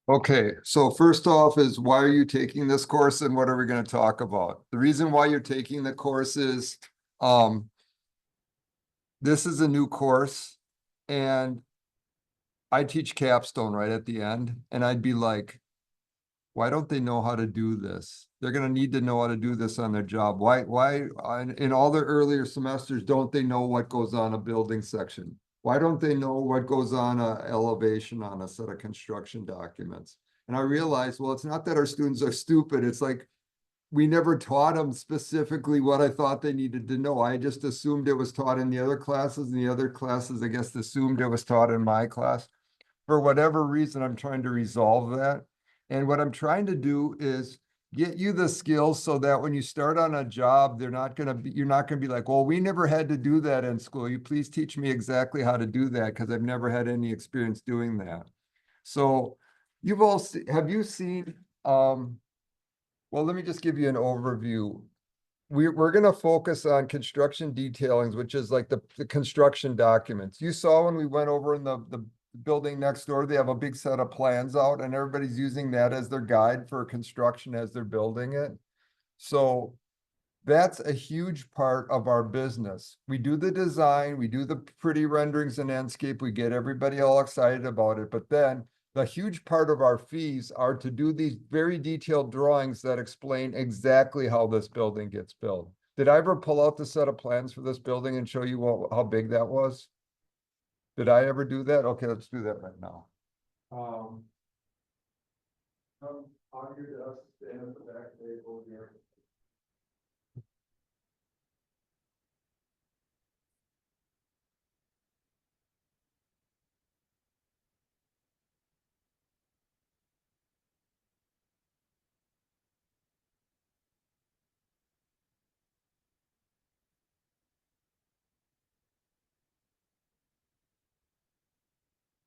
Okay, so first off is why are you taking this course and what are we going to talk about? The reason why you're taking the course is this is a new course and I teach capstone right at the end and I'd be like, why don't they know how to do this? They're going to need to know how to do this on their job. Why in all their earlier semesters, don't they know what goes on a building section? Why don't they know what goes on a elevation on a set of construction documents? And I realized, well, it's not that our students are stupid. It's like we never taught them specifically what I thought they needed to know. I just assumed it was taught in the other classes, and the other classes, I guess, assumed it was taught in my class. For whatever reason, I'm trying to resolve that. And what I'm trying to do is get you the skills so that when you start on a job, you're not going to be like, well, we never had to do that in school. You please teach me exactly how to do that because I've never had any experience doing that. So have you seen, well, let me just give you an overview. We're going to focus on construction detailings, which is like the construction documents. You saw when we went over in the building next door, they have a big set of plans out and everybody's using that as their guide for construction as they're building it. So that's a huge part of our business. We do the design, we do the pretty renderings and landscape, we get everybody all excited about it, but then the huge part of our fees are to do these very detailed drawings that explain exactly how this building gets built. Did I ever pull out the set of plans for this building and show you how big that was? Did I ever do that? Okay, let's do that right now. Come on your desk, stand at the back table here.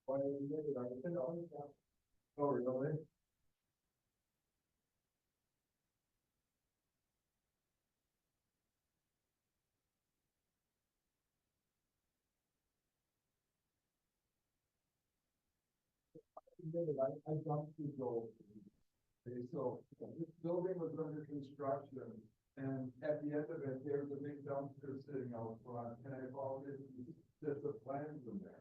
Why did you make it? I said, oh, really? I jumped through goals. Okay, so this building was under construction, and at the end of it, there's a big dumpster sitting out front, and I found this sets of plans in there.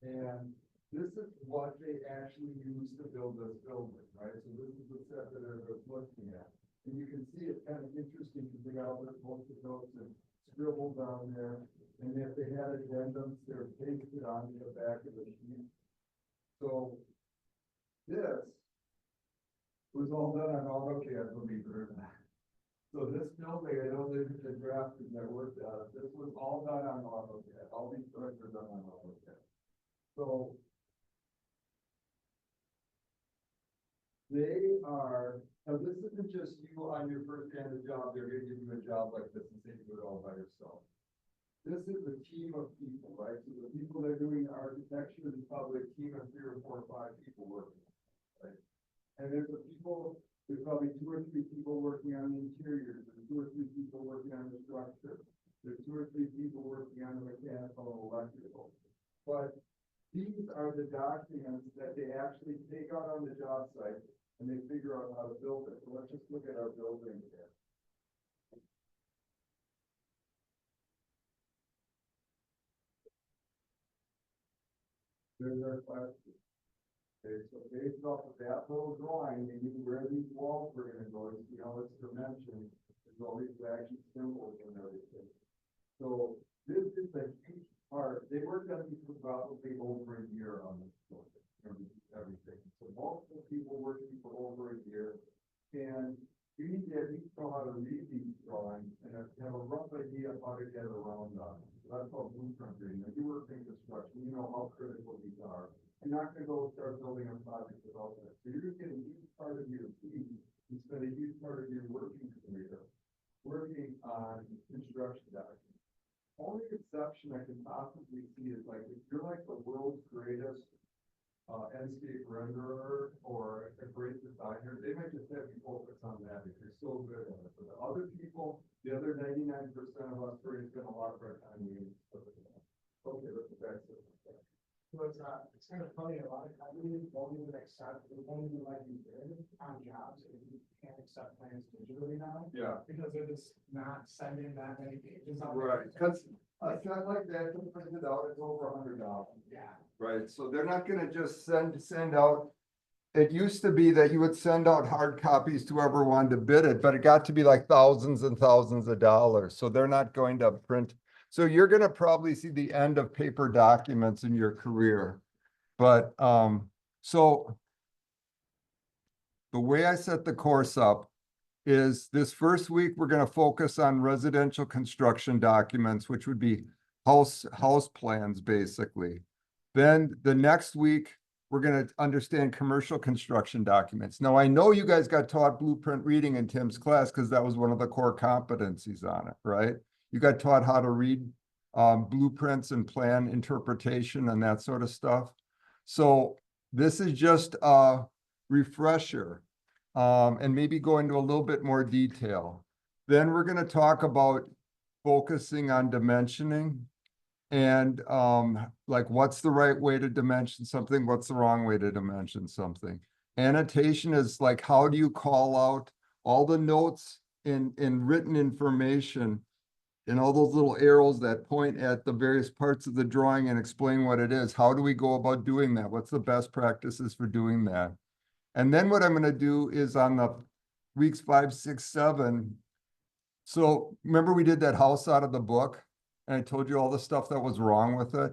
And this is what they actually used to build this building, right? So this is the set that everybody's looking at. And you can see it's kind of interesting because they got all their post-it notes and scribbled down there. And if they had addendums, they're pasted onto the back of the sheet. So this was all done on AutoCAD, believe it or not. So this building, I don't live in the drafting that worked out. This was all done on AutoCAD. All these drawings are done on AutoCAD. So they are, now this isn't just you on your first day of the job, they're gonna give you a job like this and say you do it all by yourself. This is a team of people, right? So the people that are doing architecture is probably a team of 3 or 4 or 5 people working, right? And there's probably 2 or 3 people working on the interiors, there's 2 or 3 people working on the structure, there's 2 or 3 people working on the mechanical and electrical. But these are the documents that they actually take out on the job site and they figure out how to build it. So let's just look at our building here. There's our question. Okay, so based off of that little drawing, they knew where these walls were going to go. You see how it's dimensioned. There's all these actually symbols and everything. So this is a huge part. They worked on these for probably over a year on this building, everything. So multiple people working for over a year. And you need to at least know how to read these drawings and have a rough idea of how to get around them. So that's called blueprint reading. If you work in construction, you know how critical these are. You're not going to go start building a project without that. So you're just getting a huge part of your fee and spend a huge part of your working career working on construction documents. Only exception I can possibly see is like if you're like the world's greatest Enscape renderer or a great designer, they might just have you focus on that if you're so good at it. But the other people, the other 99% of us, we're going to spend a lot of our time doing stuff like that. Okay, let's go back to that. was, it's kind of funny, a lot of companies won't even accept, they won't even let you bid on jobs if you can't accept plans digitally now. Yeah. Because they're just not sending that many pages out. Right, because a set like that to print it out, it's over $100. Yeah. Right, so they're not gonna just send out. It used to be that you would send out hard copies to whoever wanted to bid it, but it got to be like thousands and thousands of dollars, so they're not going to print. So you're gonna probably see the end of paper documents in your career. But, so the way I set the course up is this first week, we're gonna focus on residential construction documents, which would be house plans, basically. Then the next week, we're gonna understand commercial construction documents. Now, I know you guys got taught blueprint reading in Tim's class because that was one of the core competencies on it, right? You got taught how to read blueprints and plan interpretation and that sort of stuff. So this is just a refresher and maybe go into a little bit more detail. Then we're gonna talk about focusing on dimensioning and like what's the right way to dimension something, what's the wrong way to dimension something. Annotation is like, how do you call out all the notes in written information and all those little arrows that point at the various parts of the drawing and explain what it is. How do we go about doing that? What's the best practices for doing that? And then what I'm gonna do is on the weeks 5, 6, 7. So remember we did that house out of the book? And I told you all the stuff that was wrong with it?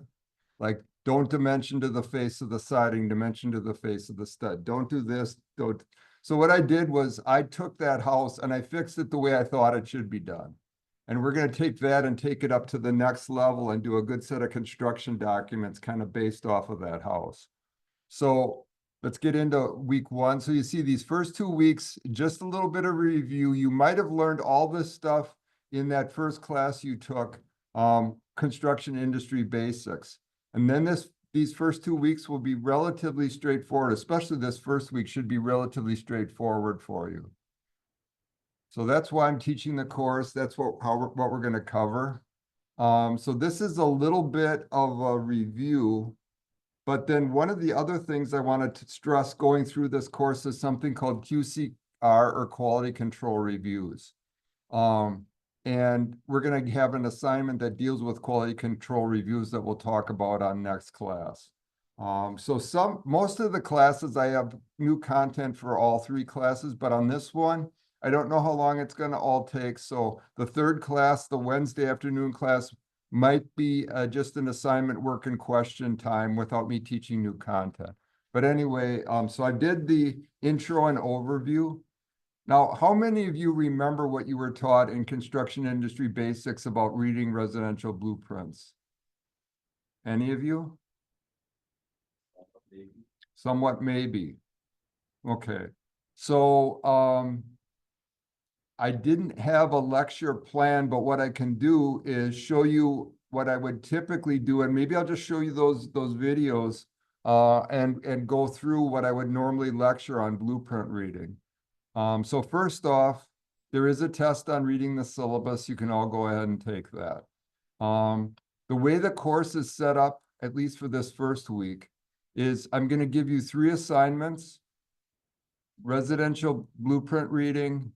Like, don't dimension to the face of the siding, dimension to the face of the stud. Don't do this, don't. So what I did was I took that house and I fixed it the way I thought it should be done. And we're gonna take that and take it up to the next level and do a good set of construction documents kind of based off of that house. So let's get into week 1. So you see these first 2 weeks, just a little bit of review. You might have learned all this stuff in that first class you took, construction industry basics. And then these first 2 weeks will be relatively straightforward, especially this first week should be relatively straightforward for you. So that's why I'm teaching the course. That's what we're gonna cover. So this is a little bit of a review. But then one of the other things I wanted to stress going through this course is something called QCR or quality control reviews. And we're gonna have an assignment that deals with quality control reviews that we'll talk about on next class. So most of the classes, I have new content for all 3 classes, but on this one, I don't know how long it's gonna all take. So the 3rd class, the Wednesday afternoon class, might be just an assignment work and question time without me teaching new content. But anyway, so I did the intro and overview. Now, how many of you remember what you were taught in construction industry basics about reading residential blueprints? Any of you? Somewhat maybe. Okay, so I didn't have a lecture plan, but what I can do is show you what I would typically do, and maybe I'll just show you those videos and go through what I would normally lecture on blueprint reading. So first off, there is a test on reading the syllabus. You can all go ahead and take that. The way the course is set up, at least for this first week, is I'm going to give you 3 assignments: residential blueprint reading,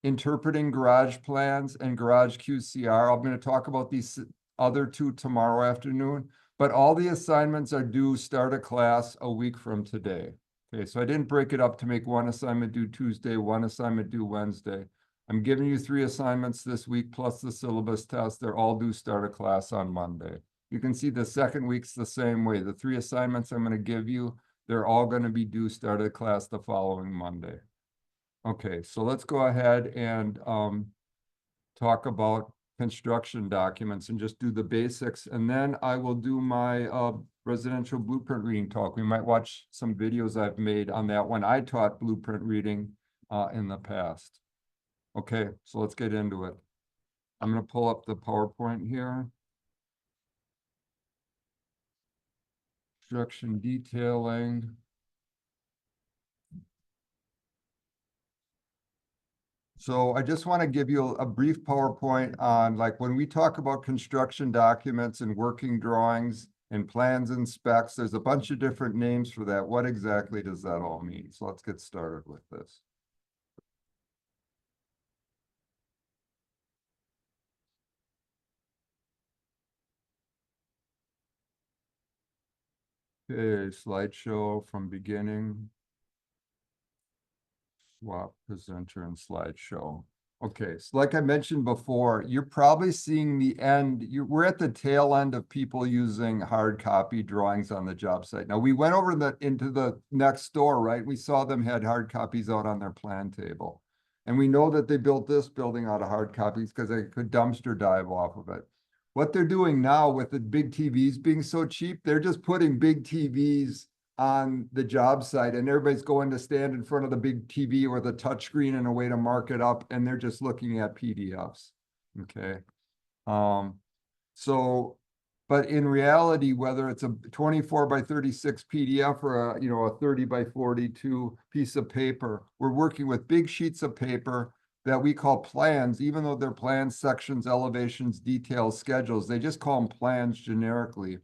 interpreting garage plans, and garage QCR. I'm going to talk about these other 2 tomorrow afternoon, but all the assignments are due start a class a week from today. Okay, so I didn't break it up to make one assignment due Tuesday, one assignment due Wednesday. I'm giving you 3 assignments this week plus the syllabus test. They're all due start a class on Monday. You can see the second week's the same way. The 3 assignments I'm going to give you, they're all going to be due start a class the following Monday. Okay, so let's go ahead and talk about construction documents and just do the basics. And then I will do my residential blueprint reading talk. We might watch some videos I've made on that when I taught blueprint reading in the past. Okay, so let's get into it. I'm going to pull up the PowerPoint here. Construction detailing. So I just want to give you a brief PowerPoint on, like, when we talk about construction documents and working drawings and plans and specs. There's a bunch of different names for that. What exactly does that all mean? So let's get started with this. Okay, slideshow from beginning. Swap presenter and slideshow. Okay, so like I mentioned before, you're probably seeing the end. We're at the tail end of people using hard copy drawings on the job site. Now, we went over into the next door, right? We saw them had hard copies out on their plan table. And we know that they built this building out of hard copies because they could dumpster dive off of it. What they're doing now with the big TVs being so cheap, they're just putting big TVs on the job site and everybody's going to stand in front of the big TV or the touchscreen in a way to mark it up, and they're just looking at PDFs. Okay. But in reality, whether it's a 24 by 36 PDF or a 30 by 42 piece of paper, we're working with big sheets of paper that we call plans, even though they're plans, sections, elevations, details, schedules, they just call them plans generically.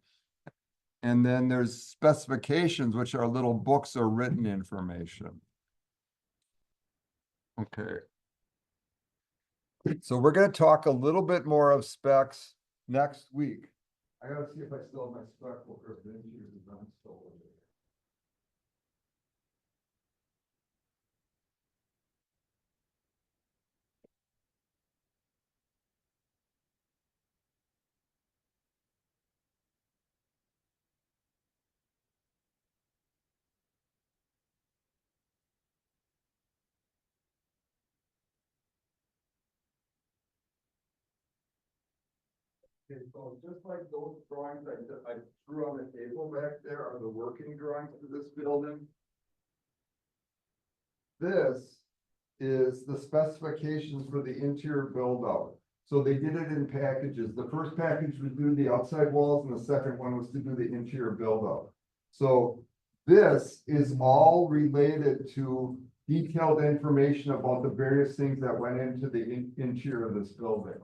And then there's specifications, which are little books or written information. Okay. So we're going to talk a little bit more of specs next week. I gotta see if I still have my spec book or if I'm still with it. Okay, so just like those drawings I drew on the table back there are the working drawings for this building. This is the specifications for the interior build out. So they did it in packages. The first package was to do the outside walls and the second one was to do the interior build out. So this is all related to detailed information about the various things that went into the interior of this building.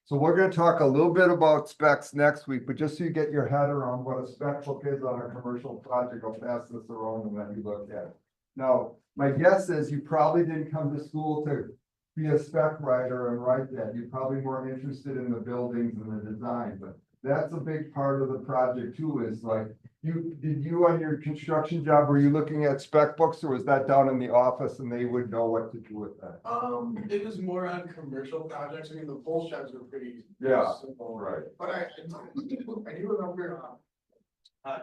So we're going to talk a little bit about specs next week, but just so you get your head around what a spec book is on a commercial project, I'll pass this around and let you look at it. Now, my guess is you probably didn't come to school to be a spec writer and write that. You're probably more interested in the buildings and the design, but that's a big part of the project too, is like, did you on your construction job, were you looking at spec books or was that down in the office and they would know what to do with that? It was more on commercial projects. I mean, the pole sheds were pretty Yeah, simple. right. But I do remember,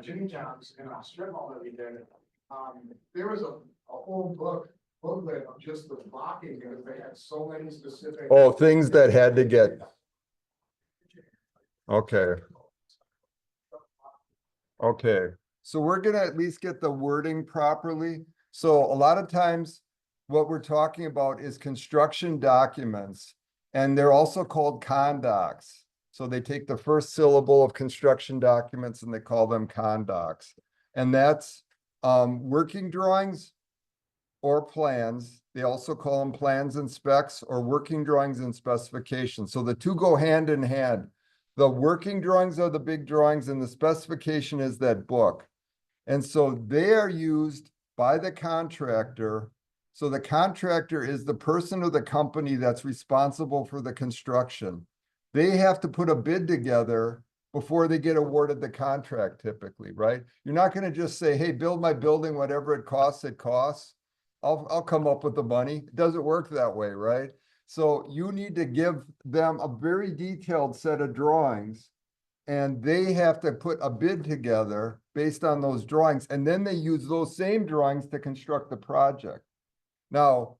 Jimmy John's in a strip mall that we did. There was a whole booklet of just the blocking because they had so many specific. Oh, things that had to get, okay. Okay, so we're gonna at least get the wording properly. So a lot of times what we're talking about is construction documents, and they're also called condocs. So they take the first syllable of construction documents and they call them condocs. And that's working drawings or plans. They also call them plans and specs or working drawings and specifications. So the two go hand in hand. The working drawings are the big drawings and the specification is that book. And so they are used by the contractor. So the contractor is the person or the company that's responsible for the construction. They have to put a bid together before they get awarded the contract typically, right? You're not going to just say, hey, build my building, whatever it costs, it costs. I'll come up with the money. It doesn't work that way, right? So you need to give them a very detailed set of drawings and they have to put a bid together based on those drawings. And then they use those same drawings to construct the project. Now,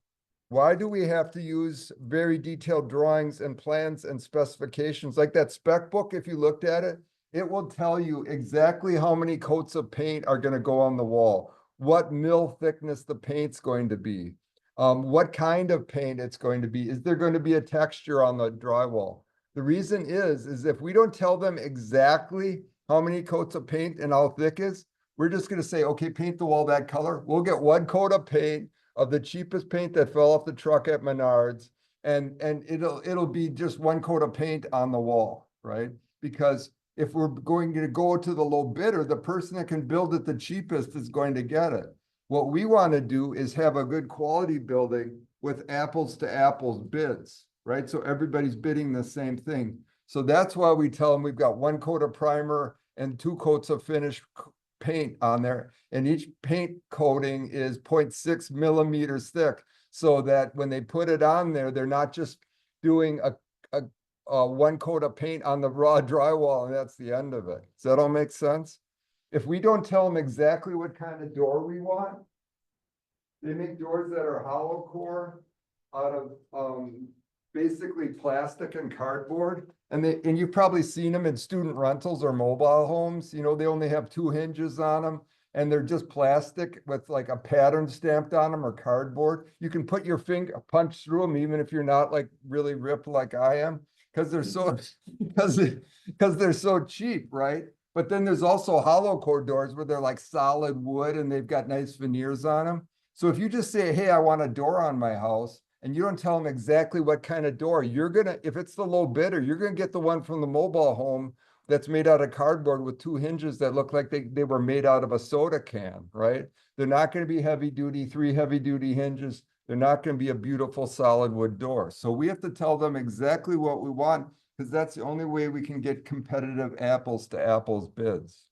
why do we have to use very detailed drawings and plans and specifications? Like that spec book, if you looked at it, it will tell you exactly how many coats of paint are going to go on the wall, what mil thickness the paint's going to be, what kind of paint it's going to be. Is there going to be a texture on the drywall? The reason is if we don't tell them exactly how many coats of paint and how thick is, we're just going to say, okay, paint the wall that color. We'll get one coat of paint of the cheapest paint that fell off the truck at Menards, and it'll be just one coat of paint on the wall, right? Because if we're going to go to the low bidder, the person that can build it the cheapest is going to get it. What we want to do is have a good quality building with apples to apples bids, right? So everybody's bidding the same thing. So that's why we tell them we've got 1 coat of primer and 2 coats of finished paint on there. And each paint coating is 0.6 millimeters thick, so that when they put it on there, they're not just doing a 1 coat of paint on the raw drywall and that's the end of it. Does that all make sense? If we don't tell them exactly what kind of door we want, they make doors that are hollow core out of basically plastic and cardboard. And you've probably seen them in student rentals or mobile homes. You know, they only have 2 hinges on them and they're just plastic with like a pattern stamped on them or cardboard. You can put your finger, punch through them even if you're not like really ripped like I am, because they're so because they're so cheap, right? But then there's also hollow core doors where they're like solid wood and they've got nice veneers on them. So if you just say, hey, I want a door on my house, and you don't tell them exactly what kind of door, you're gonna, if it's the low bidder, you're gonna get the one from the mobile home that's made out of cardboard with 2 hinges that look like they were made out of a soda can, right? They're not gonna be heavy duty, 3 heavy duty hinges. They're not gonna be a beautiful solid wood door. So we have to tell them exactly what we want, because that's the only way we can get competitive apples to apples bids.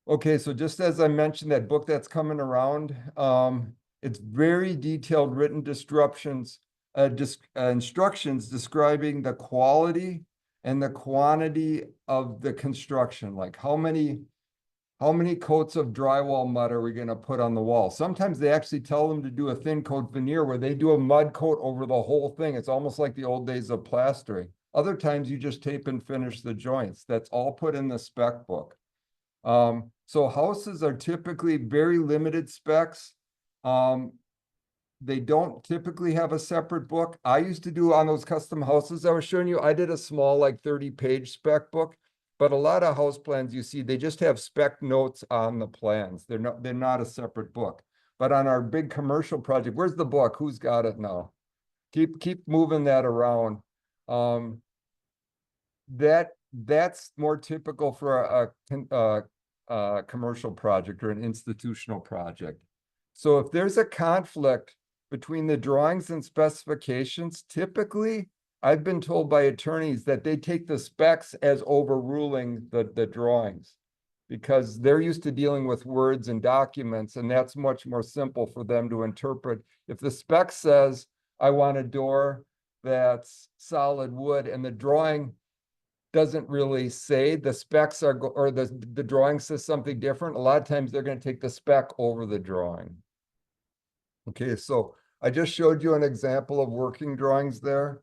Okay, so just as I mentioned, that book that's coming around, it's very detailed written instructions describing the quality and the quantity of the construction, like how many coats of drywall mud are we gonna put on the wall? Sometimes they actually tell them to do a thin coat veneer where they do a mud coat over the whole thing. It's almost like the old days of plastering. Other times you just tape and finish the joints. That's all put in the spec book. So houses are typically very limited specs. They don't typically have a separate book. I used to do on those custom houses I was showing you, I did a small like 30-page spec book, but a lot of house plans you see, they just have spec notes on the plans. They're not a separate book. But on our big commercial project, where's the book? Who's got it now? Keep moving that around. That's more typical for a commercial project or an institutional project. So if there's a conflict between the drawings and specifications, typically I've been told by attorneys that they take the specs as overruling the drawings, because they're used to dealing with words and documents, and that's much more simple for them to interpret. If the spec says, I want a door that's solid wood, and the drawing doesn't really say, the specs are, or the drawing says something different, a lot of times they're going to take the spec over the drawing. Okay, so I just showed you an example of working drawings there.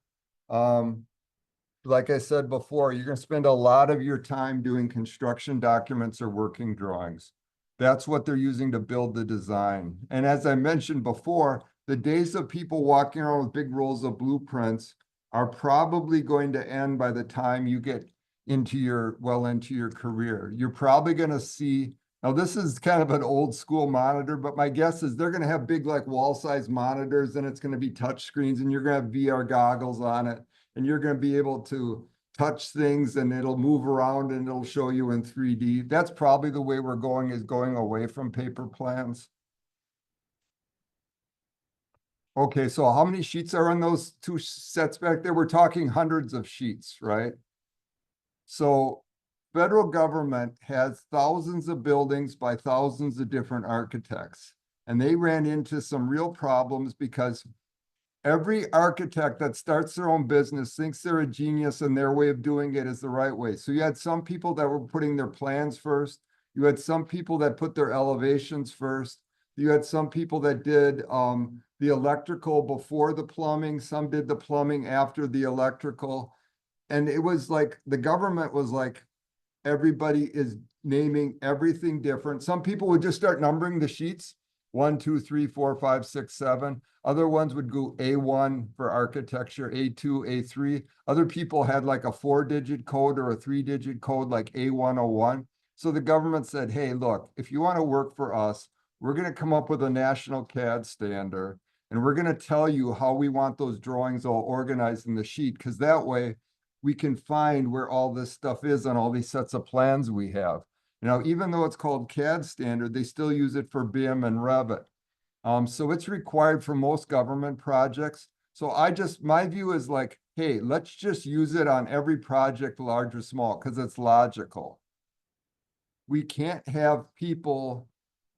Like I said before, you're going to spend a lot of your time doing construction documents or working drawings. That's what they're using to build the design. And as I mentioned before, the days of people walking around with big rolls of blueprints are probably going to end by the time you get into your career. You're probably going to see, now this is kind of an old school monitor, but my guess is they're going to have big like wall size monitors, and it's going to be touch screens, and you're going to have VR goggles on it, and you're going to be able to touch things and it'll move around and it'll show you in 3D. That's probably the way we're going, is going away from paper plans. Okay, so how many sheets are on those 2 sets back there? We're talking hundreds of sheets, right? So federal government has thousands of buildings by thousands of different architects. And they ran into some real problems because every architect that starts their own business thinks they're a genius and their way of doing it is the right way. So you had some people that were putting their plans first. You had some people that put their elevations first. You had some people that did the electrical before the plumbing. Some did the plumbing after the electrical. And it was like, the government was like, everybody is naming everything different. Some people would just start numbering the sheets. 1, 2, 3, 4, 5, 6, 7. Other ones would go A1 for architecture, A2, A3. Other people had like a 4-digit code or a 3-digit code like A101. So the government said, hey, look, if you want to work for us, we're going to come up with a national CAD standard, and we're going to tell you how we want those drawings all organized in the sheet, because that way we can find where all this stuff is on all these sets of plans we have. Now, even though it's called CAD standard, they still use it for BIM and Revit. So it's required for most government projects. So my view is like, hey, let's just use it on every project, large or small, because it's logical. We can't have people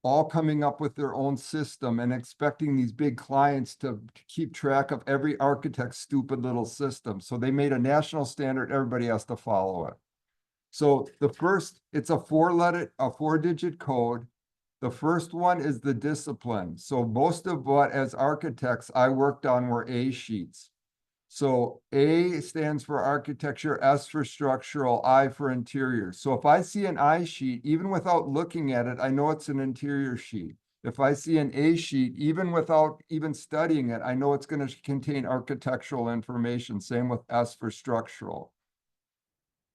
all coming up with their own system and expecting these big clients to keep track of every architect's stupid little system. So they made a national standard, everybody has to follow it. So it's a 4-digit code. The first one is the discipline. So most of what as architects I worked on were A sheets. So A stands for architecture, S for structural, I for interior. So if I see an I sheet, even without looking at it, I know it's an interior sheet. If I see an A sheet, even without even studying it, I know it's going to contain architectural information. Same with S for structural.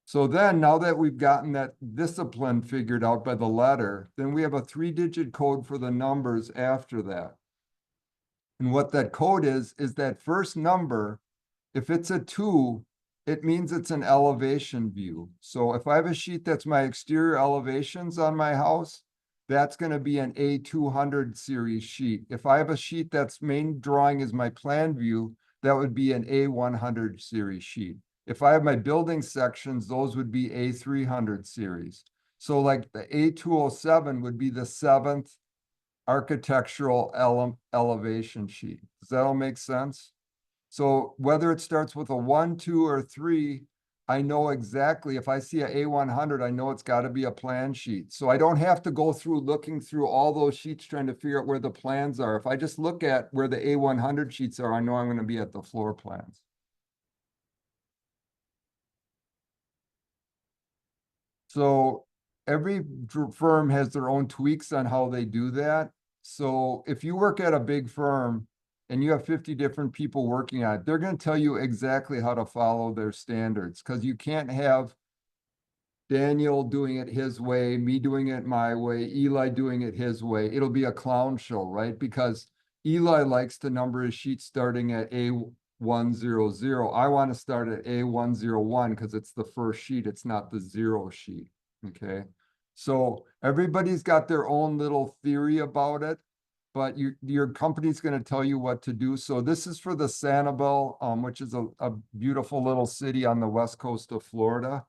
So then, now that we've gotten that discipline figured out by the letter, then we have a 3-digit code for the numbers after that. And what that code is that first number, if it's a 2, it means it's an elevation view. So if I have a sheet that's my exterior elevations on my house, that's going to be an A200 series sheet. If I have a sheet that's main drawing is my plan view, that would be an A100 series sheet. If I have my building sections, those would be A300 series. So like the A207 would be the 7th architectural elevation sheet. Does that all make sense? So whether it starts with a 1, 2, or 3, I know exactly, if I see a A100, I know it's got to be a plan sheet. So I don't have to go through looking through all those sheets trying to figure out where the plans are. If I just look at where the A100 sheets are, I know I'm going to be at the floor plans. So every firm has their own tweaks on how they do that. So if you work at a big firm and you have 50 different people working on it, they're going to tell you exactly how to follow their standards, because you can't have Daniel doing it his way, me doing it my way, Eli doing it his way. It'll be a clown show, right? Because Eli likes to number his sheet starting at A100. I want to start at A101 because it's the first sheet. It's not the 0 sheet. Okay. So everybody's got their own little theory about it, but your company's going to tell you what to do. So this is for the Sanibel, which is a beautiful little city on the west coast of Florida.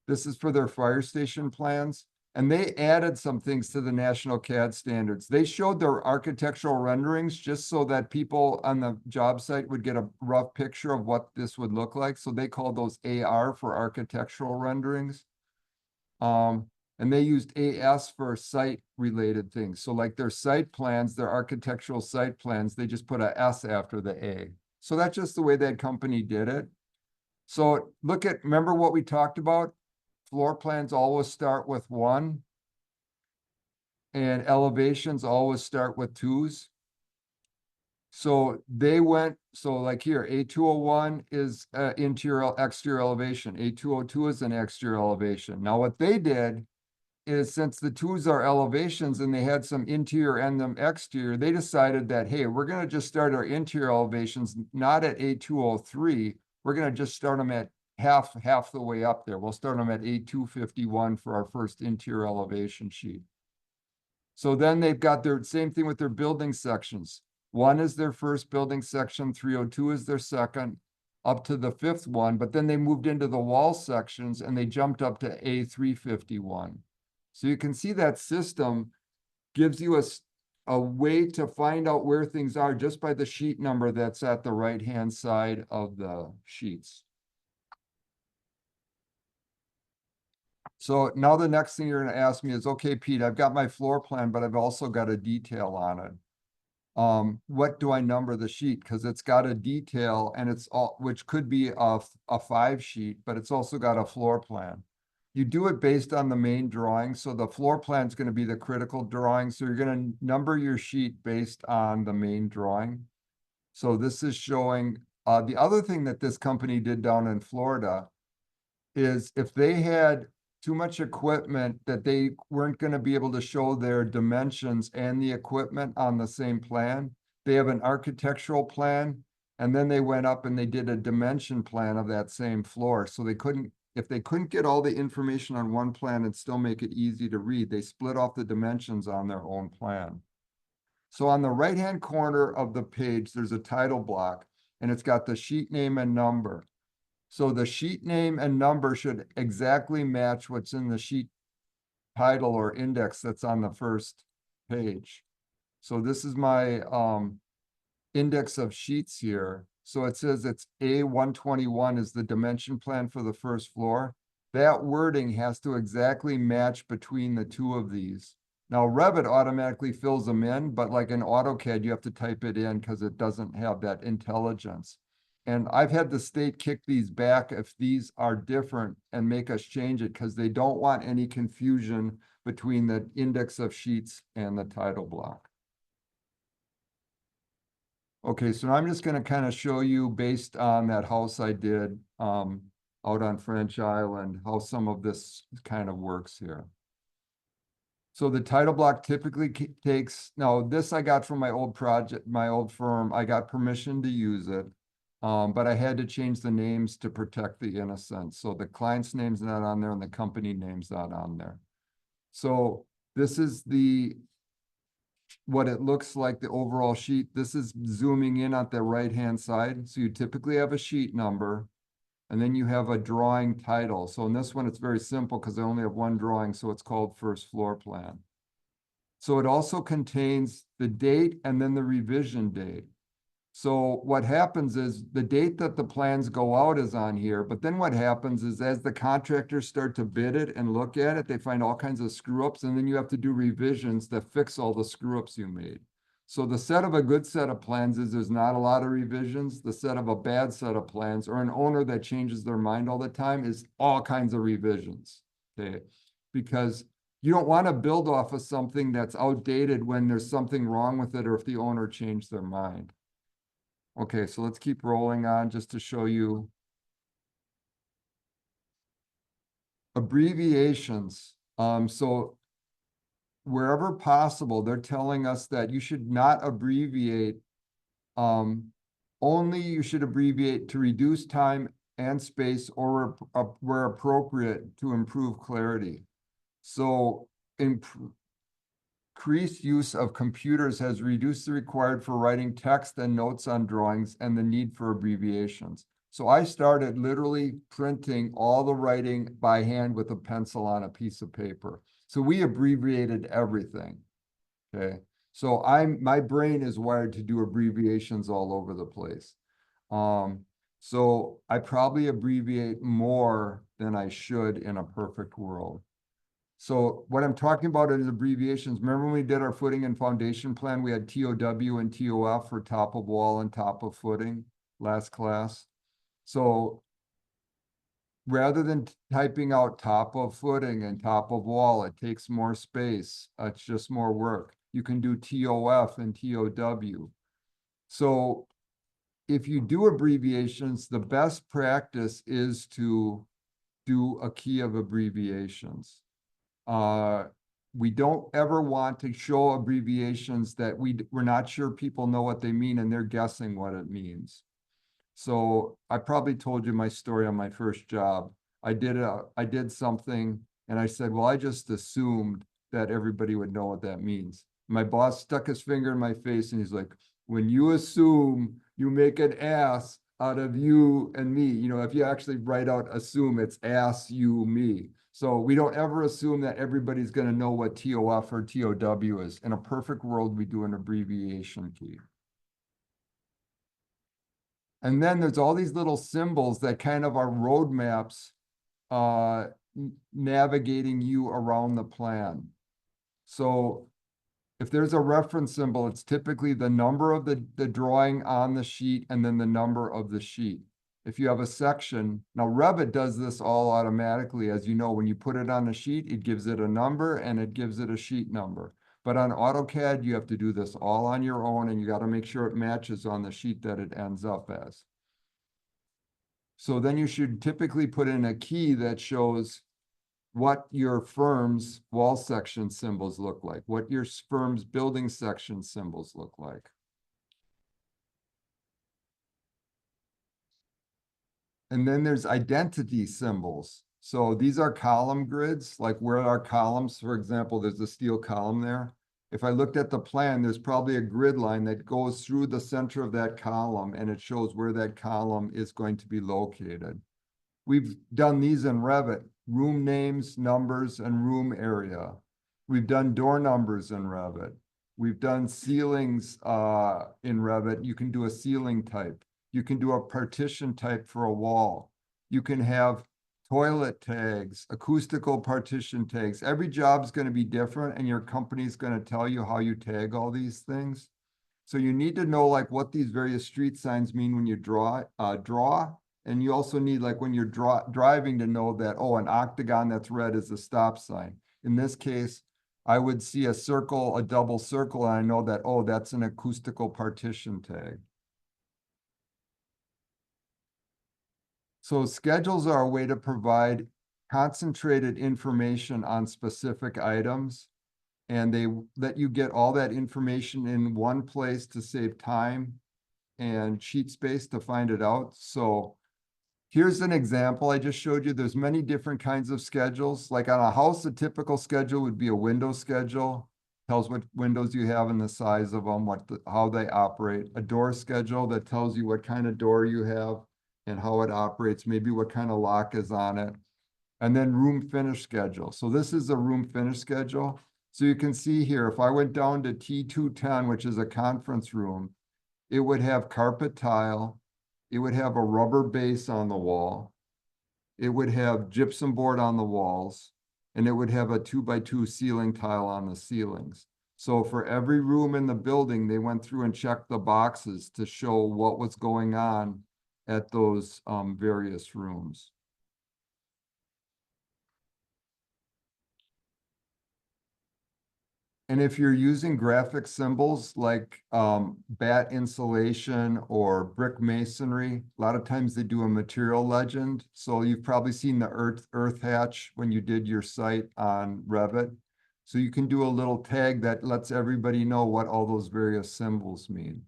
This is for their fire station plans. And they added some things to the national CAD standards. They showed their architectural renderings just so that people on the job site would get a rough picture of what this would look like. So they called those AR for architectural renderings. And they used AS for site related things. So like their site plans, their architectural site plans, they just put a S after the A. So that's just the way that company did it. So remember what we talked about? Floor plans always start with 1. And elevations always start with 2s. So like here, A201 is interior, exterior elevation. A202 is an exterior elevation. Now what they did is, since the 2s are elevations and they had some interior and them exterior, they decided that, hey, we're going to just start our interior elevations not at A203. We're going to just start them at half the way up there. We'll start them at A251 for our first interior elevation sheet. So then they've got their same thing with their building sections. 1 is their first building section, 302 is their second, up to the 5th one, but then they moved into the wall sections and they jumped up to A351. So you can see that system gives you a way to find out where things are just by the sheet number that's at the right-hand side of the sheets. So now the next thing you're going to ask me is, okay, Pete, I've got my floor plan, but I've also got a detail on it. What do I number the sheet? Because it's got a detail and it's all, which could be a 5 sheet, but it's also got a floor plan. You do it based on the main drawing. So the floor plan is going to be the critical drawing. So you're going to number your sheet based on the main drawing. So this is showing, the other thing that this company did down in Florida is if they had too much equipment that they weren't going to be able to show their dimensions and the equipment on the same plan, they have an architectural plan And then they went up and they did a dimension plan of that same floor. So they couldn't, if they couldn't get all the information on one plan and still make it easy to read, they split off the dimensions on their own plan. So on the right-hand corner of the page, there's a title block and it's got the sheet name and number. So the sheet name and number should exactly match what's in the sheet title or index that's on the first page. So this is my index of sheets here. So it says it's A121 is the dimension plan for the first floor. That wording has to exactly match between the two of these. Now Revit automatically fills them in, but like in AutoCAD, you have to type it in because it doesn't have that intelligence. And I've had the state kick these back if these are different and make us change it because they don't want any confusion between the index of sheets and the title block. Okay, so I'm just gonna kind of show you based on that house I did out on French Island, how some of this kind of works here. So the title block typically takes, now this I got from my old project, my old firm, I got permission to use it. But I had to change the names to protect the innocent. So the client's name's not on there and the company name's not on there. So this is what it looks like, the overall sheet. This is zooming in at the right-hand side. So you typically have a sheet number and then you have a drawing title. So in this one, it's very simple because I only have one drawing. So it's called first floor plan. So it also contains the date and then the revision date. So what happens is the date that the plans go out is on here, but then what happens is as the contractors start to bid it and look at it, they find all kinds of screw ups and then you have to do revisions that fix all the screw ups you made. So the set of a good set of plans is there's not a lot of revisions. The set of a bad set of plans or an owner that changes their mind all the time is all kinds of revisions, okay? Because you don't want to build off of something that's outdated when there's something wrong with it or if the owner changed their mind. Okay, so let's keep rolling on just to show you abbreviations. So wherever possible, they're telling us that you should not abbreviate. Only you should abbreviate to reduce time and space or where appropriate to improve clarity. So increased use of computers has reduced the required for writing text and notes on drawings and the need for abbreviations. So I started literally printing all the writing by hand with a pencil on a piece of paper. So we abbreviated everything, okay? So my brain is wired to do abbreviations all over the place. So I probably abbreviate more than I should in a perfect world. So what I'm talking about is abbreviations. Remember when we did our footing and foundation plan, we had TOW and TOF for top of wall and top of footing last class. So rather than typing out top of footing and top of wall, it takes more space. It's just more work. You can do TOF and TOW. So if you do abbreviations, the best practice is to do a key of abbreviations. We don't ever want to show abbreviations that we're not sure people know what they mean and they're guessing what it means. So I probably told you my story on my first job. I did something and I said, well, I just assumed that everybody would know what that means. My boss stuck his finger in my face and he's like, when you assume, you make an ass out of you and me. You know, if you actually write out assume, it's ass, you, me. So we don't ever assume that everybody's going to know what TOF or TOW is. In a perfect world, we do an abbreviation key. And then there's all these little symbols that kind of are roadmaps navigating you around the plan. So if there's a reference symbol, it's typically the number of the drawing on the sheet and then the number of the sheet. If you have a section, now Revit does this all automatically. As you know, when you put it on a sheet, it gives it a number and it gives it a sheet number. But on AutoCAD, you have to do this all on your own and you got to make sure it matches on the sheet that it ends up as. So then you should typically put in a key that shows what your firm's wall section symbols look like, what your firm's building section symbols look like. And then there's identity symbols. So these are column grids, like where our columns, for example, there's a steel column there. If I looked at the plan, there's probably a grid line that goes through the center of that column and it shows where that column is going to be located. We've done these in Revit, room names, numbers, and room area. We've done door numbers in Revit. We've done ceilings in Revit. You can do a ceiling type. You can do a partition type for a wall. You can have toilet tags, acoustical partition tags. Every job's going to be different and your company's going to tell you how you tag all these things. So you need to know like what these various street signs mean when you draw. And you also need, like, when you're driving to know that, oh, an octagon that's red is a stop sign. In this case, I would see a circle, a double circle, and I know that, oh, that's an acoustical partition tag. So schedules are a way to provide concentrated information on specific items. And they let you get all that information in one place to save time and sheet space to find it out. So here's an example I just showed you. There's many different kinds of schedules. Like on a house, a typical schedule would be a window schedule. Tells what windows you have and the size of them, how they operate. A door schedule that tells you what kind of door you have and how it operates, maybe what kind of lock is on it. And then room finish schedule. So this is a room finish schedule. So you can see here, if I went down to T210, which is a conference room, it would have carpet tile. It would have a rubber base on the wall. It would have gypsum board on the walls, and it would have a 2x2 ceiling tile on the ceilings. So for every room in the building, they went through and checked the boxes to show what was going on at those various rooms. And if you're using graphic symbols like bat insulation or brick masonry, a lot of times they do a material legend. So you've probably seen the earth hatch when you did your site on Revit. So you can do a little tag that lets everybody know what all those various symbols mean.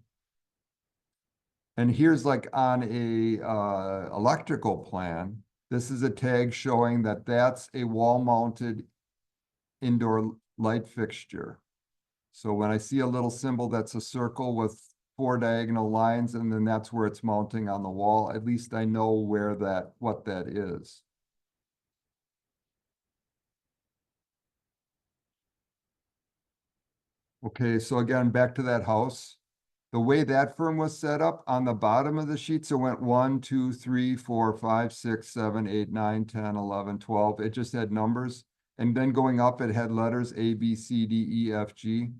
And here's like on a electrical plan, this is a tag showing that that's a wall-mounted indoor light fixture. So when I see a little symbol that's a circle with 4 diagonal lines, and then that's where it's mounting on the wall, at least I know what that is. Okay, so again, back to that house. The way that firm was set up, on the bottom of the sheets, it went 1, 2, 3, 4, 5, 6, 7, 8, 9, 10, 11, 12. It just had numbers. And then going up, it had letters A, B, C, D, E, F, G.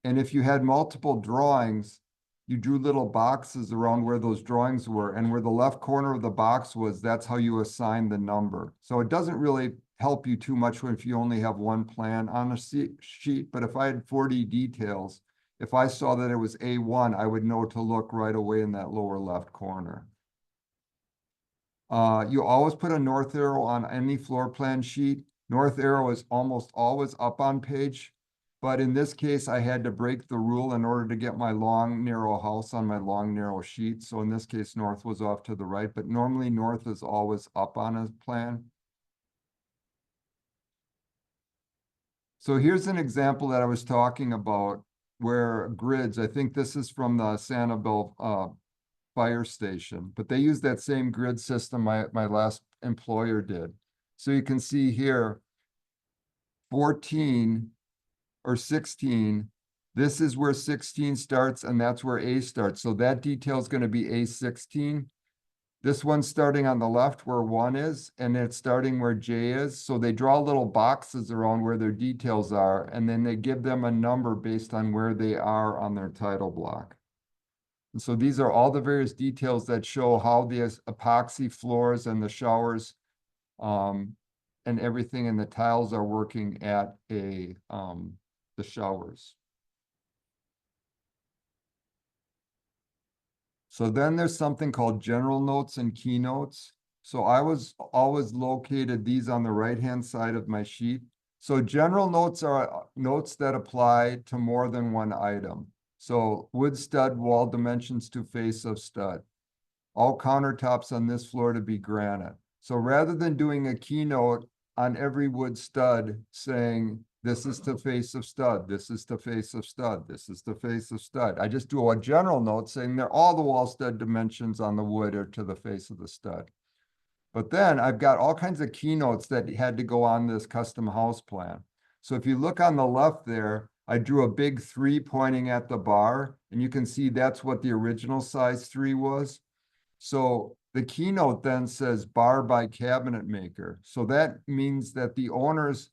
And if you had multiple drawings, you drew little boxes around where those drawings were. And where the left corner of the box was, that's how you assign the number. So it doesn't really help you too much if you only have one plan on a sheet. But if I had 40 details, if I saw that it was A1, I would know to look right away in that lower left corner. You always put a north arrow on any floor plan sheet. North arrow is almost always up on page. But in this case, I had to break the rule in order to get my long, narrow house on my long, narrow sheet. So in this case, north was off to the right, but normally north is always up on a plan. So here's an example that I was talking about where grids, I think this is from the Sanibel fire station, but they use that same grid system my last employer did. So you can see here, 14 or 16, this is where 16 starts and that's where A starts. So that detail is going to be A16. This one's starting on the left where 1 is, and it's starting where J is. So they draw little boxes around where their details are, and then they give them a number based on where they are on their title block. And so these are all the various details that show how the epoxy floors and the showers and everything in the tiles are working at the showers. So then there's something called general notes and keynotes. So I was always located these on the right-hand side of my sheet. So general notes are notes that apply to more than one item. So wood stud, wall dimensions to face of stud. all countertops on this floor to be granite. So rather than doing a keynote on every wood stud saying, this is the face of stud, this is the face of stud, this is the face of stud. I just do a general note saying they're all the wall stud dimensions on the wood or to the face of the stud. But then I've got all kinds of keynotes that had to go on this custom house plan. So if you look on the left there, I drew a big 3 pointing at the bar, and you can see that's what the original size 3 was. So the keynote then says bar by cabinet maker. So that means that the owners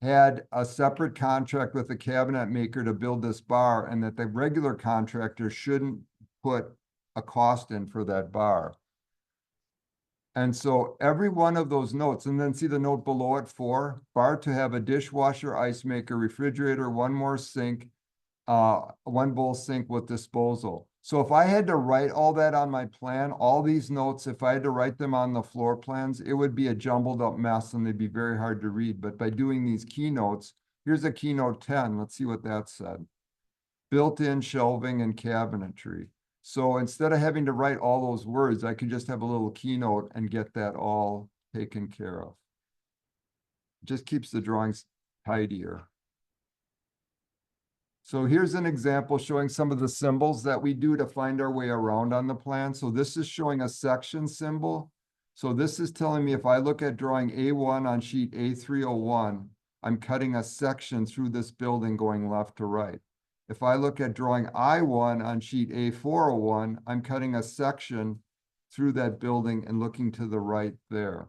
had a separate contract with the cabinet maker to build this bar, and that the regular contractor shouldn't put a cost in for that bar. And so every one of those notes, and then see the note below it, 4, bar to have a dishwasher, ice maker, refrigerator, one more sink, one bowl sink with disposal. So if I had to write all that on my plan, all these notes, if I had to write them on the floor plans, it would be a jumbled up mess and they'd be very hard to read. But by doing these keynotes, here's a keynote 10. Let's see what that said. Built-in shelving and cabinetry. So instead of having to write all those words, I could just have a little keynote and get that all taken care of. Just keeps the drawings tidier. So here's an example showing some of the symbols that we do to find our way around on the plan. So this is showing a section symbol. So this is telling me if I look at drawing A1 on sheet A301, I'm cutting a section through this building going left to right. If I look at drawing I1 on sheet A401, I'm cutting a section through that building and looking to the right there.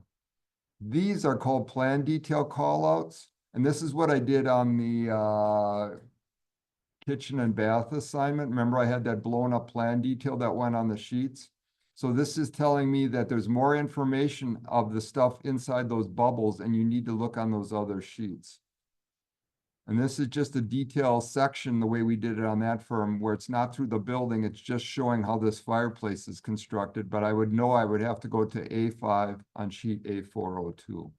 These are called plan detail callouts. And this is what I did on the kitchen and bath assignment. Remember I had that blown up plan detail that went on the sheets? So this is telling me that there's more information of the stuff inside those bubbles and you need to look on those other sheets. And this is just a detail section, the way we did it on that firm, where it's not through the building, it's just showing how this fireplace is constructed, but I would know I would have to go to A5 on sheet A402.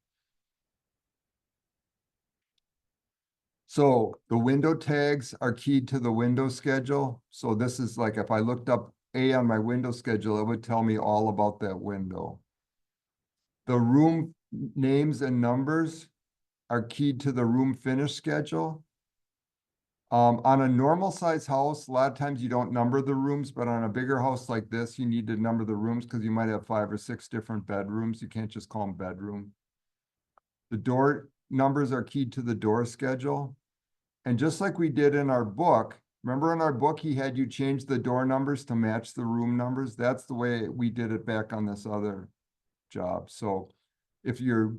So the window tags are keyed to the window schedule. So this is like if I looked up A on my window schedule, it would tell me all about that window. The room names and numbers are keyed to the room finish schedule. On a normal size house, a lot of times you don't number the rooms, but on a bigger house like this, you need to number the rooms because you might have 5 or 6 different bedrooms. You can't just call them bedroom. The door numbers are keyed to the door schedule. And just like we did in our book, remember in our book, he had you change the door numbers to match the room numbers. That's the way we did it back on this other job. So if your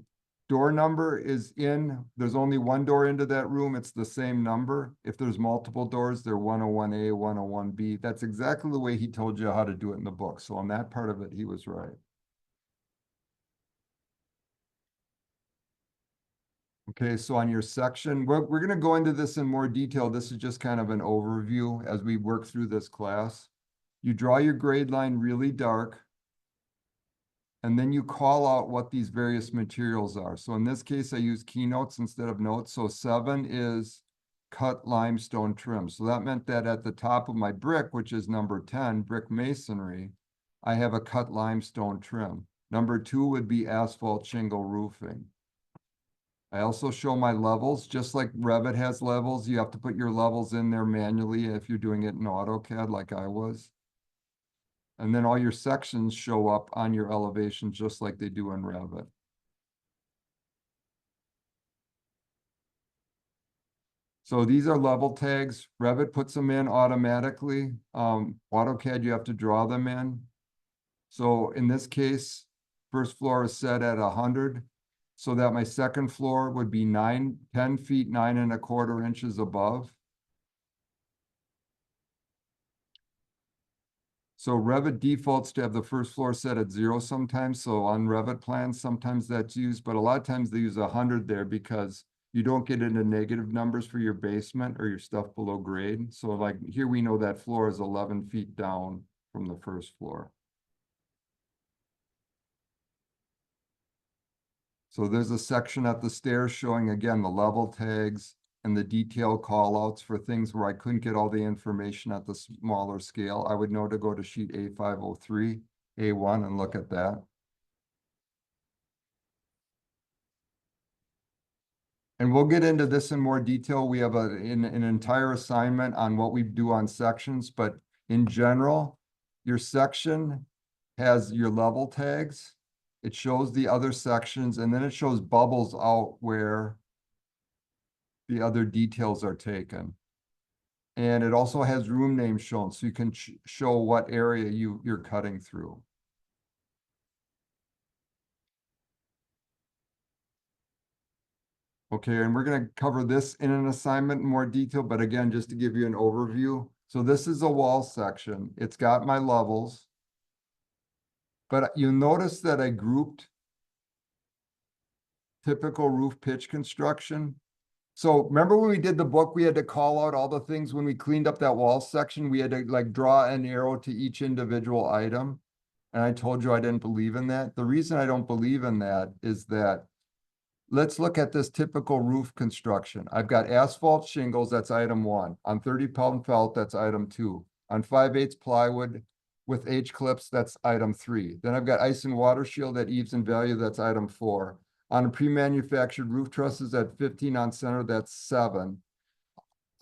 door number is in, there's only one door into that room, it's the same number. If there's multiple doors, they're 101A, 101B. That's exactly the way he told you how to do it in the book. So on that part of it, he was right. Okay, so on your section, we're going to go into this in more detail. This is just kind of an overview as we work through this class. You draw your grade line really dark, and then you call out what these various materials are. So in this case, I use keynotes instead of notes. So 7 is cut limestone trim. So that meant that at the top of my brick, which is number 10, brick masonry, I have a cut limestone trim. Number 2 would be asphalt shingle roofing. I also show my levels, just like Revit has levels. You have to put your levels in there manually if you're doing it in AutoCAD like I was. And then all your sections show up on your elevation just like they do in Revit. So these are level tags. Revit puts them in automatically. AutoCAD, you have to draw them in. So in this case, first floor is set at 100. So that my second floor would be 10 feet, 9 1/4 inches above. So Revit defaults to have the first floor set at 0 sometimes. So on Revit plans, sometimes that's used, but a lot of times they use 100 there because you don't get into negative numbers for your basement or your stuff below grade. So like here we know that floor is 11 feet down from the first floor. So there's a section at the stairs showing, again, the level tags and the detail callouts for things where I couldn't get all the information at the smaller scale. I would know to go to sheet A503. A1 and look at that. And we'll get into this in more detail. We have an entire assignment on what we do on sections, but in general, your section has your level tags. It shows the other sections, and then it shows bubbles out where the other details are taken. And it also has room names shown, so you can show what area you're cutting through. Okay, and we're gonna cover this in an assignment in more detail, but again, just to give you an overview. So this is a wall section. It's got my levels. But you notice that I grouped typical roof pitch construction. So remember when we did the book, we had to call out all the things when we cleaned up that wall section, we had to like draw an arrow to each individual item. And I told you I didn't believe in that. The reason I don't believe in that is that let's look at this typical roof construction. I've got asphalt shingles, that's item 1. On 30-pound felt, that's item 2. On 5/8 plywood with H-clips, that's item 3. Then I've got ice and water shield at eaves and value, that's item 4. On pre-manufactured roof trusses at 15 on center, that's 7.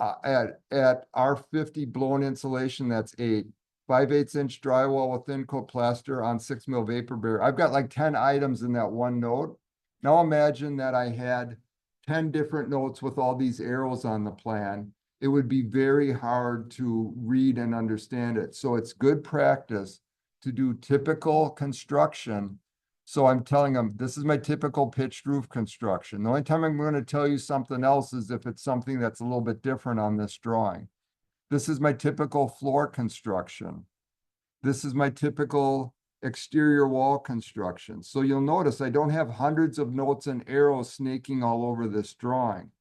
At R50 blown insulation, that's 8. 5/8 inch drywall with thin coat plaster on 6 mil vapor barrier. I've got like 10 items in that one note. Now imagine that I had 10 different notes with all these arrows on the plan. It would be very hard to read and understand it. So it's good practice to do typical construction. So I'm telling them, this is my typical pitched roof construction. The only time I'm going to tell you something else is if it's something that's a little bit different on this drawing. This is my typical floor construction. This is my typical exterior wall construction. So you'll notice I don't have hundreds of notes and arrows snaking all over this drawing.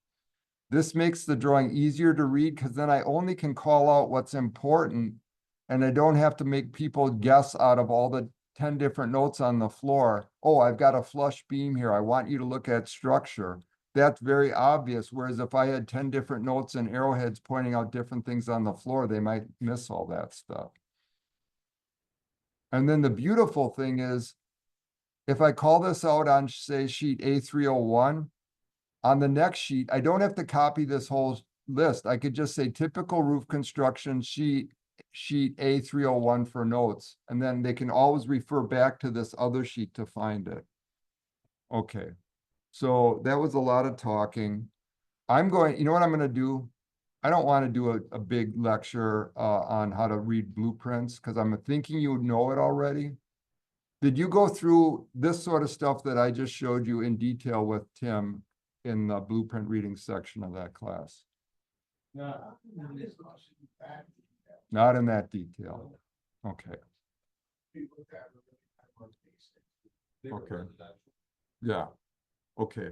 This makes the drawing easier to read because then I only can call out what's important and I don't have to make people guess out of all the 10 different notes on the floor. Oh, I've got a flush beam here. I want you to look at structure. That's very obvious. Whereas if I had 10 different notes and arrowheads pointing out different things on the floor, they might miss all that stuff. And then the beautiful thing is, if I call this out on, say, sheet A301, on the next sheet, I don't have to copy this whole list. I could just say typical roof construction sheet A301 for notes, and then they can always refer back to this other sheet to find it. Okay, so that was a lot of talking. You know what I'm gonna do? I don't want to do a big lecture on how to read blueprints because I'm thinking you know it already. Did you go through this sort of stuff that I just showed you in detail with Tim in the blueprint reading section of that class? No. Not in that detail. Okay, okay. Yeah, okay.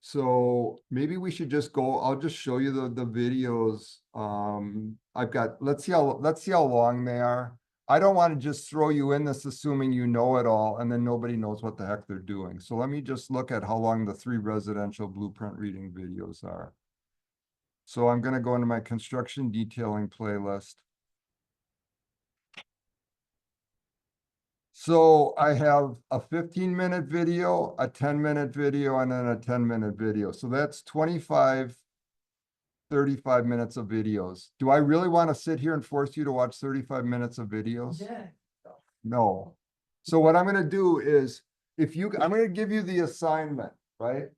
So maybe we should just go, I'll just show you the videos. I've got, let's see how long they are. I don't want to just throw you in this assuming you know it all and then nobody knows what the heck they're doing. So let me just look at how long the 3 residential blueprint reading videos are. So I'm going to go into my construction detailing playlist. So I have a 15-minute video, a 10-minute video, and then a 10-minute video. So that's 35 minutes of videos. Do I really want to sit here and force you to watch 35 minutes of videos? Yeah. No. So what I'm gonna do is, I'm gonna give you the assignment, right?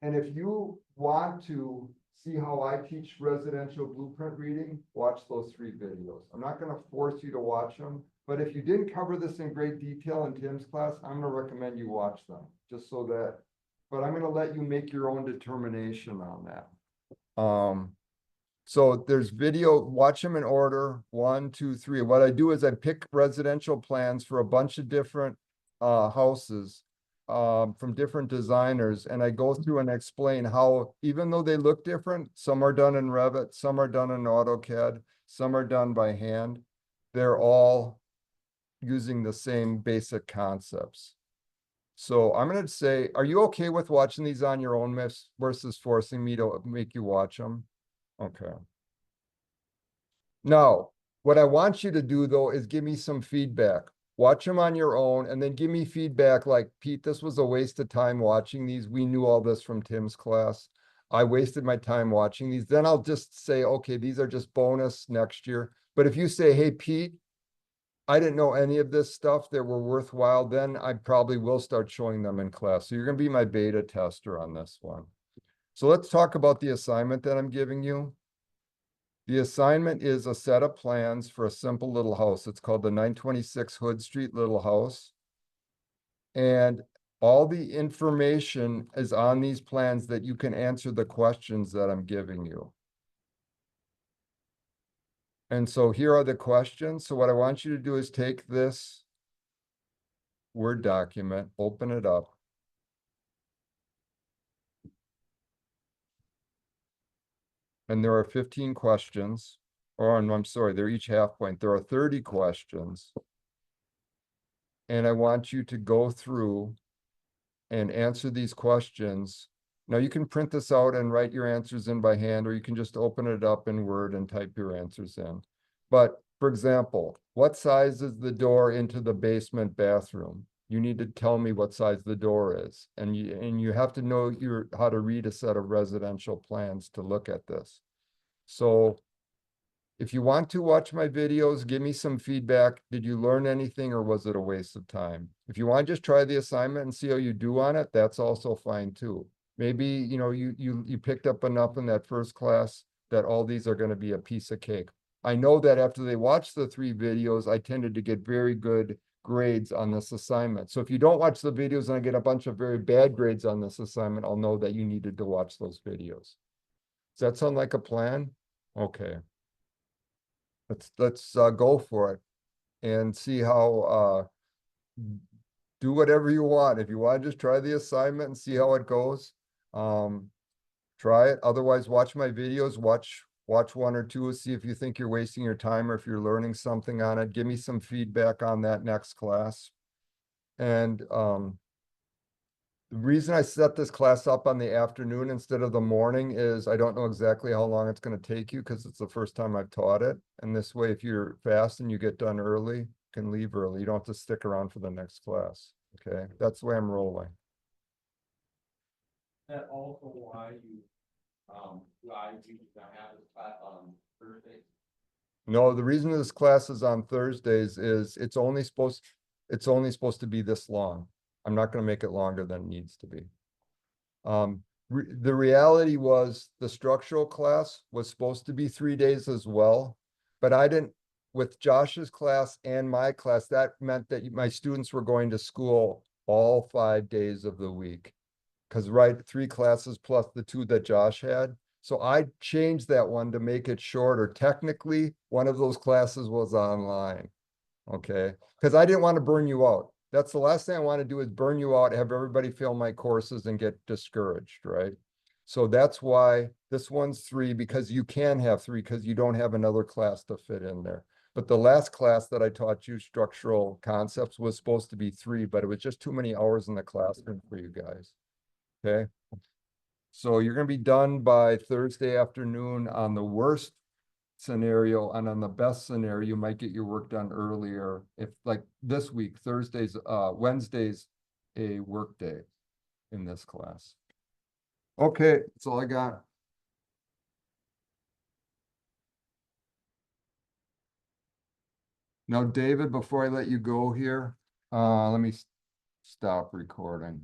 And if you want to see how I teach residential blueprint reading, watch those 3 videos. I'm not gonna force you to watch them, but if you didn't cover this in great detail in Tim's class, I'm gonna recommend you watch them, just so that, but I'm gonna let you make your own determination on that. So there's video, watch them in order, 1, 2, 3. What I do is I pick residential plans for a bunch of different houses from different designers, and I go through and explain how, even though they look different, some are done in Revit, some are done in AutoCAD, some are done by hand. They're all using the same basic concepts. So I'm going to say, are you okay with watching these on your own, Miss, versus forcing me to make you watch them? Okay. Now, what I want you to do though is give me some feedback. watch them on your own, and then give me feedback like, Pete, this was a waste of time watching these. We knew all this from Tim's class. I wasted my time watching these. Then I'll just say, okay, these are just bonus next year. But if you say, hey, Pete, I didn't know any of this stuff that were worthwhile, then I probably will start showing them in class. So you're gonna be my beta tester on this one. So let's talk about the assignment that I'm giving you. The assignment is a set of plans for a simple little house. It's called the 926 Hood Street Little House. And all the information is on these plans that you can answer the questions that I'm giving you. And so here are the questions. So what I want you to do is take this Word document, open it up. And there are 15 questions, or I'm sorry, they're each half point. There are 30 questions. And I want you to go through and answer these questions. Now you can print this out and write your answers in by hand, or you can just open it up in Word and type your answers in. But for example, what size is the door into the basement bathroom? You need to tell me what size the door is. And you have to know how to read a set of residential plans to look at this. So if you want to watch my videos, give me some feedback. Did you learn anything or was it a waste of time? If you want to just try the assignment and see how you do on it, that's also fine too. Maybe, you know, you picked up enough in that first class that all these are going to be a piece of cake. I know that after they watch the 3 videos, I tended to get very good grades on this assignment. So if you don't watch the videos and I get a bunch of very bad grades on this assignment, I'll know that you needed to watch those videos. Does that sound like a plan? Okay. Let's go for it and see how do whatever you want. If you want to just try the assignment and see how it goes, try it. Otherwise, watch my videos, watch 1 or 2, see if you think you're wasting your time or if you're learning something on it. Give me some feedback on that next class. And the reason I set this class up on the afternoon instead of the morning is I don't know exactly how long it's going to take you because it's the first time I've taught it. And this way, if you're fast and you get done early, you can leave early. You don't have to stick around for the next class. Okay, that's the way I'm rolling. That also why you have this class on Thursday? No, the reason this class is on Thursdays is it's only supposed to be this long. I'm not going to make it longer than it needs to be. The reality was the structural class was supposed to be 3 days as well, but I didn't, with Josh's class and my class, that meant that my students were going to school all 5 days of the week. Because, right, 3 classes plus the 2 that Josh had. So I changed that one to make it shorter. Technically, one of those classes was online. Okay, because I didn't want to burn you out. That's the last thing I want to do is burn you out, have everybody fail my courses and get discouraged, right? So that's why this one's 3, because you can have 3 because you don't have another class to fit in there. But the last class that I taught you, structural concepts, was supposed to be 3, but it was just too many hours in the classroom for you guys. Okay. So you're going to be done by Thursday afternoon on the worst scenario, and on the best scenario, you might get your work done earlier. If like this week, Wednesday's a work day in this class. Okay, that's all I got. Now, David, before I let you go here, let me stop recording.